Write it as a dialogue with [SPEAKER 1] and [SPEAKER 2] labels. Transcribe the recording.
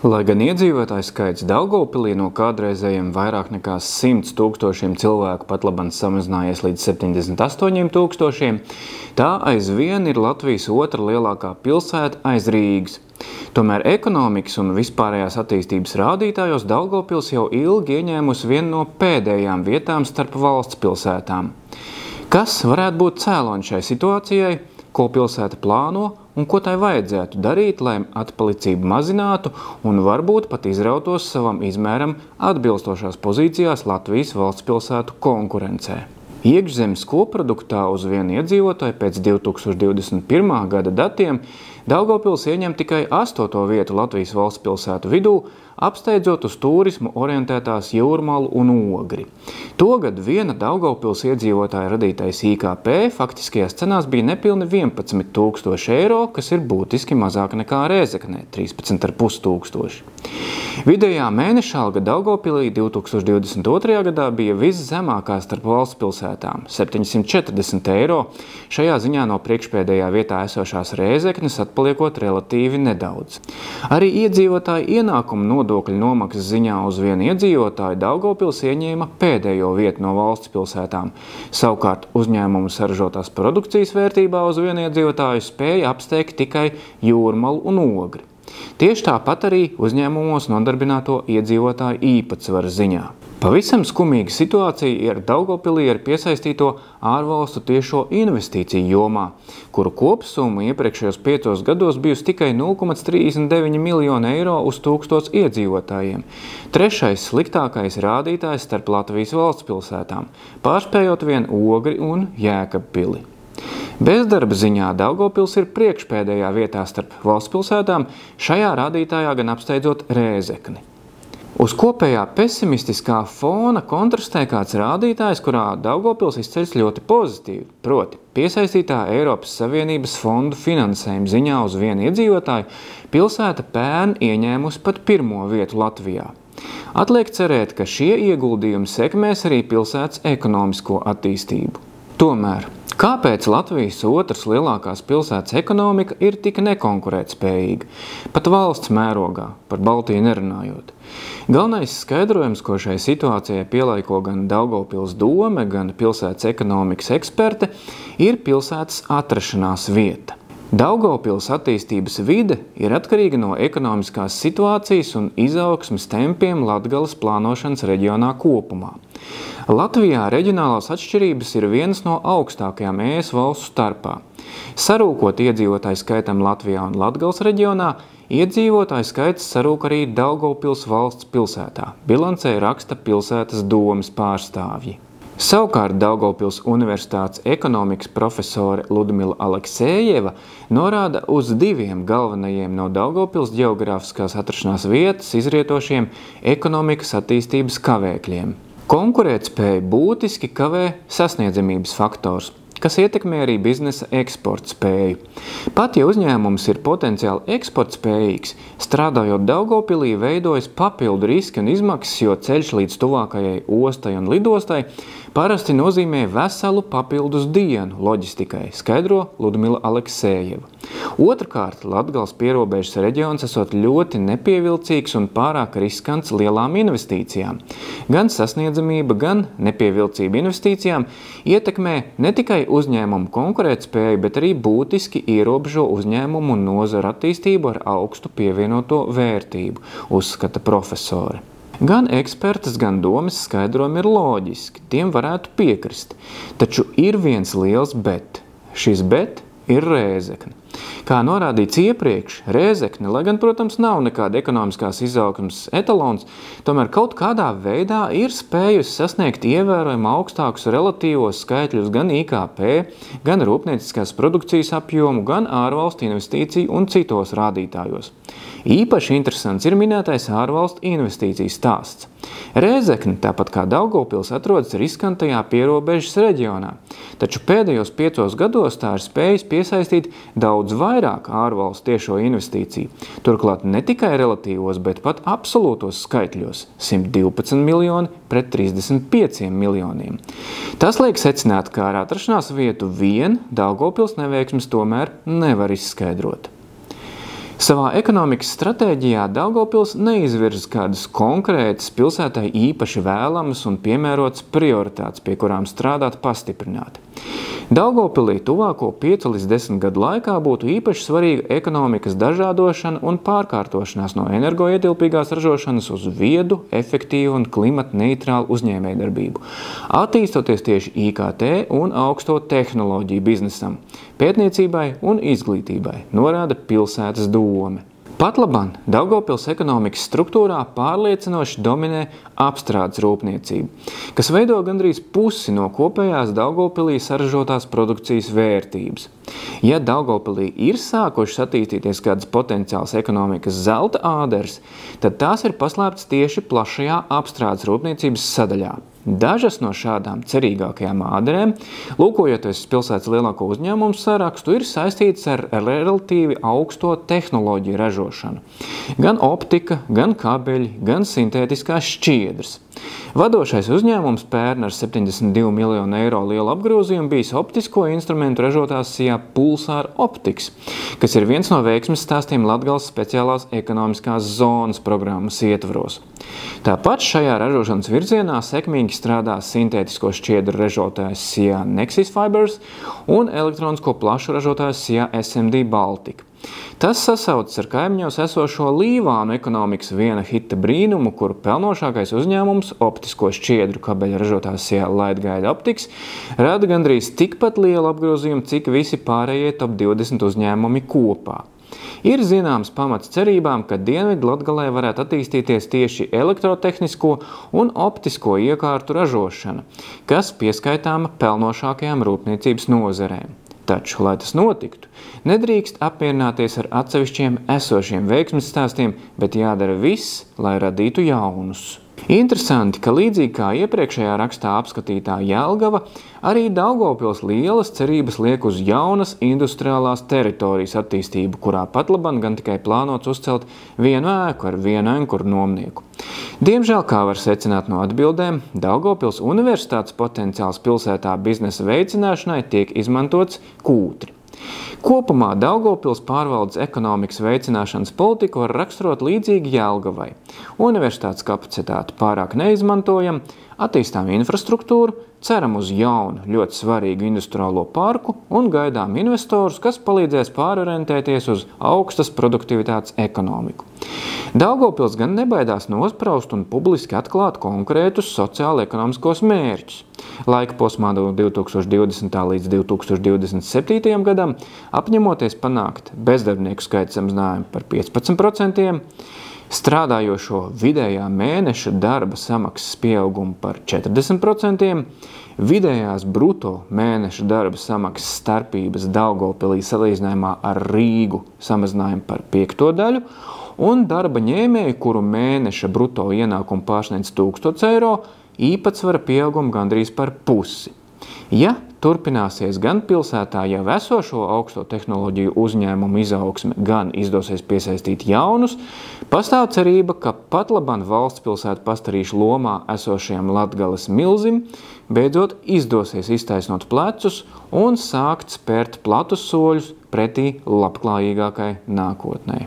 [SPEAKER 1] Lai gan iedzīvotāju skaits Daugavpilī no kādreizējiem vairāk nekā 100 000 cilvēku patlaban samazinājies līdz 78 000, tā aizvien ir Latvijas otra lielākā pilsēta aiz Rīgas. Tomēr ekonomikas un vispārējās attīstības rādītājos Daugavpils jau ilgi ieņēmusi vienu no pēdējām vietām starp valsts pilsētām. Kas varētu būt cēloņi šai situācijai, ko pilsēta plāno un ko tai vajadzētu darīt, lai atpalicību mazinātu un varbūt pat izrautos savam izmēram atbilstošās pozīcijās Latvijas valsts pilsētu konkurencē. Iekšzemes koproduktā uz vienu iedzīvotāju pēc 2021. gada datiem Daugavpils ieņem tikai 8. vietu Latvijas valsts pilsētu vidū, apsteidzot uz turismu orientētās Jūrmalu un Ogri. Togad viena Daugavpils iedzīvotāja radītais IKP faktiskajās cenās bija nepilni 11 000 eiro, kas ir būtiski mazāk nekā Rēzeknē – 13 500. Vidējā mēneša alga Daugavpilī 2022. gadā bija viszemākā starp valsts pilsētām – 740 eiro, šajā ziņā no priekšpēdējā vietā esošās Rēzeknes atpaliekot relatīvi nedaudz. Arī iedzīvotāju ienākumu nodokļu nomaksas ziņā uz vienu iedzīvotāju Daugavpils ieņēma pēdējo vietu no valsts pilsētām. Savukārt uzņēmumu saražotās produkcijas vērtībā uz vienu iedzīvotāju spēja apsteigt tikai Jūrmalu un Ogri. Tieši tāpat arī uzņēmumos nodarbināto iedzīvotāju īpatsvaru ziņā. Pavisam skumīga situācija ir Daugavpilī ar piesaistīto ārvalstu tiešo investīciju jomā, kuru kopsumma iepriekšējos 5 gados bijusi tikai 0,39 miljonu eiro uz 1000 iedzīvotājiem. Trešais sliktākais rādītājs starp Latvijas valsts pilsētām, pārspējot vien Ogri un Jēkabpili. Bezdarba ziņā Daugavpils ir priekšpēdējā vietā starp valsts pilsētām, šajā rādītājā gan apsteidzot Rēzekni. Uz kopējā pesimistiskā fona kontrastē kāds rādītājs, kurā Daugavpils izceļas ļoti pozitīvi, proti piesaistītā Eiropas Savienības fondu finansējuma ziņā uz vienu iedzīvotāju pilsēta pērn ieņēmusi pat 1. vietu Latvijā. Atliek cerēt, ka šie ieguldījumi sekmēs arī pilsētas ekonomisko attīstību. Tomēr, kāpēc Latvijas otras lielākās pilsētas ekonomika ir tik nekonkurētspējīga, pat valsts mērogā, par Baltiju nerunājot? Galvenais skaidrojums, ko šai situācijai pielaiko gan Daugavpils dome, gan pilsētas ekonomikas eksperte, ir pilsētas atrašanās vieta. Daugavpils attīstības vide ir atkarīga no ekonomiskās situācijas un izaugsmes tempiem Latgales plānošanas reģionā kopumā. Latvijā reģionālās atšķirības ir vienas no augstākajām ES valstu starpā. Sarūkot iedzīvotāju skaitam Latvijā un Latgales reģionā, iedzīvotāju skaits sarūk arī Daugavpils valsts pilsētā, bilancē raksta pilsētas domes pārstāvji. Savukārt Daugavpils Universitātes ekonomikas profesore Ludmila Aleksējeva norāda uz 2 galvenajiem no Daugavpils ģeogrāfiskās atrašanās vietas izrietošiem ekonomikas attīstības kavēkļiem. Konkurētspēju būtiski kavē sasniedzamības faktors, kas ietekmē arī biznesa eksporta spēju. Pat ja uzņēmums ir potenciāli eksporta spējīgs, strādājot Daugavpilī veidojas papildu riski un izmaksas, jo ceļš līdz tuvākajai ostai un lidostai parasti nozīmē veselu papildus dienu loģistikai, skaidro Ludmila Aleksējeva. Otrkārt, Latgales pierobežas reģions esot ļoti nepievilcīgs un pārāk riskants lielām investīcijām. Gan sasniedzamība, gan nepievilcība investīcijām ietekmē ne tikai uzņēmumu konkurētspēju, bet arī būtiski ierobežo uzņēmumu un nozaru attīstību ar augstu pievienoto vērtību, uzskata profesore. Gan ekspertas, gan domes skaidrojumi ir loģiski, tiem varētu piekrist. Taču ir viens liels bet. Šis bet ir Rēzekne. Kā norādīts iepriekš, Rēzekne, lai gan, protams, nav nekāda ekonomiskās izaugsmes etalons, tomēr kaut kādā veidā ir spējusi sasniegt ievērojami augstākus relatīvos skaitļus gan IKP, gan rūpnieciskās produkcijas apjomu, gan ārvalstu investīciju un citos rādītājos. Īpaši interesants ir minētais ārvalstu investīciju stāsts. Rēzekne, tāpat kā Daugavpils, atrodas riskantajā pierobežas reģionā, taču pēdējos 5 gados tā ir spējis piesaistīt daudz vairāk ārvalstu tiešo investīciju. Turklāt ne tikai relatīvos, bet pat absolūtos skaitļos – 112 miljoni pret 35 miljoniem. Tas liek secināt, ka ar atrašanās vietu vien Daugavpils neveiksmes tomēr nevar izskaidrot. Savā ekonomikas stratēģijā Daugavpils neizvirza kādas konkrētas pilsētai īpaši vēlamas un piemērotas prioritātes, pie kurām strādāt pastiprināti. Daugavpilī tuvāko 5 līdz 10 gadu laikā būtu īpaši svarīga ekonomikas dažādošana un pārkārtošanās no energoietilpīgās ražošanas uz viedu, efektīvu un klimata neitrālu uzņēmējdarbību, attīstoties tieši IKT un augsto tehnoloģiju biznesam, pētniecībai un izglītībai, norāda pilsētas dome. Patlaban Daugavpils ekonomikas struktūrā pārliecinoši dominē apstrādes rūpniecība, kas veido gandrīz pusi no kopējās Daugavpilī saražotās produkcijas vērtības. Ja Daugavpilī ir sākušas attīstīties kādas potenciāls ekonomikas zelta āderes, tad tās ir paslēptas tieši plašajā apstrādes rūpniecības sadaļā. Dažas no šādām cerīgākajām āderēm, lūkojoties uz pilsētas lielāko uzņēmumu sarakstu, ir saistītas ar relatīvi augsto tehnoloģiju ražošanu. Gan optika, gan kabeļi, gan sintētiskās šķiedras. Vadošais uzņēmums pērn ar 72 miljonu eiro lielu apgrozījumu bijis optisko instrumentu ražotājs Sijā Pulsar Optics, kas ir viens no veiksmes stāstiem Latgales speciālās ekonomiskās zonas programmas ietvaros. Tāpat šajā ražošanas virzienā sekmīgi strādā sintētisko šķiedru ražotājs Sijā Nexis Fibers un elektronisko plašu ražotājs Sijā SMD Baltica. Tas sasaucas ar kaimiņos esošo Līvānu ekonomikas viena hita brīnumu, kuru pelnošākais uzņēmums, optisko šķiedru kabeļu ražotājs Sijā Lightguide Optics, rada gandrīz tikpat lielu apgrozījumu, cik visi pārējie top 20 uzņēmumi kopā. Ir zināms pamats cerībām, ka Dienvidu Latgalē varētu attīstīties tieši elektrotehnisko un optisko iekārtu ražošana, kas pieskaitāma pelnošākajām rūpniecības nozarēm. Taču, lai tas notiktu, nedrīkst apmierināties ar atsevišķiem esošiem veiksmes stāstiem, bet jādara viss, lai radītu jaunus. Interesanti, ka līdzīgi kā iepriekšējā rakstā apskatītā Jelgava, arī Daugavpils lielas cerības liek uz jaunas industriālās teritorijas attīstību, kurā patlaban gan tikai plānots uzcelt vienu ēku ar vienu ankuru nomnieku. Diemžēl, kā var secināt no atbildēm, Daugavpils universitātes potenciāls pilsētā biznesa veicināšanai tiek izmantots kūtri. Kopumā Daugavpils pārvaldes ekonomikas veicināšanas politiku var raksturot līdzīgi Jelgavai. Universitātes kapacitāti pārāk neizmantojam, attīstām infrastruktūru, ceram uz jaunu, ļoti svarīgu industriālo parku un gaidām investorus, kas palīdzēs pārorientēties uz augstas produktivitātes ekonomiku. Daugavpils gan nebaidās nospraust un publiski atklāt konkrētus sociāli-ekonomiskos mērķus. Laika posmā no 2020. līdz 2027. gadam apņemoties panākt bezdarbnieku skaita samazinājumu par 15%, strādājošo vidējā mēneša darba samaksas pieaugumu par 40%, vidējās bruto mēneša darba samaksas starpības Daugavpilī salīdzinājumā ar Rīgu samazinājumu par 5% un darba ņēmēju, kuru mēneša bruto ienākumu pārsniedz 1000 eiro, īpatsvara pieaugumu gandrīz par pusi. Ja turpināsies gan pilsētā jau esošo augsto tehnoloģiju uzņēmumu izaugsme, gan izdosies piesaistīt jaunus, pastāv cerība, ka patlaban valsts pilsētu pastarīšu lomā esošajam Latgales milzim beidzot izdosies iztaisnot plecus un sākt spērt platus soļus pretī labklājīgākai nākotnei.